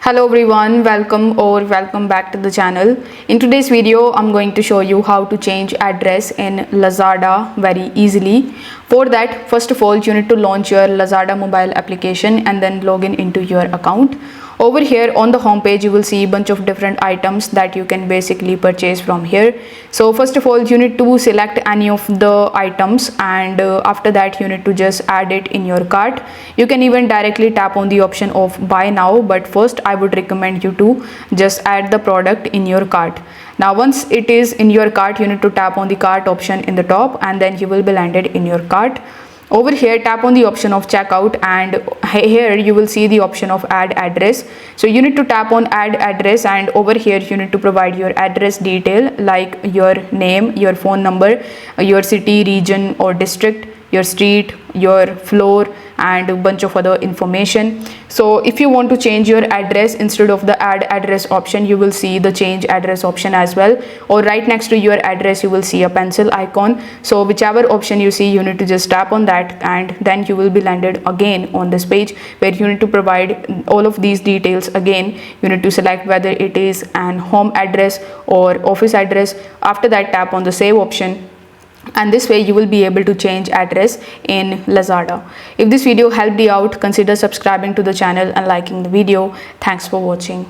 Hello everyone, welcome back to the channel. In today's video I'm going to show you how to change address in Lazada very easily. For that, first of all you need to launch your Lazada mobile application and then log into your account. Over here on the home page you will see a bunch of different items that you can basically purchase from here. So first of all you need to select any of the items, and after that you need to just add it in your cart. You can even directly tap on the option of buy now, but first I would recommend you to just add the product in your cart. Now once it is in your cart, you need to tap on the cart option in the top and then you will be landed in your cart. Over here tap on the option of checkout, and here you will see the option of add address. So you need to tap on add address, and over here you need to provide your address detail like your name, your phone number, your city, region or district, your street, your floor and a bunch of other information. So if you want to change your address, instead of the add address option you will see the change address option as well, or right next to your address you will see a pencil icon. So whichever option you see, you need to just tap on that and then you will be landed again on this page where you need to provide all of these details again. You need to select whether it is an home address or office address. After that tap on the save option, and this way you will be able to change address in Lazada. If this video helped you out, consider subscribing to the channel and liking the video. Thanks for watching.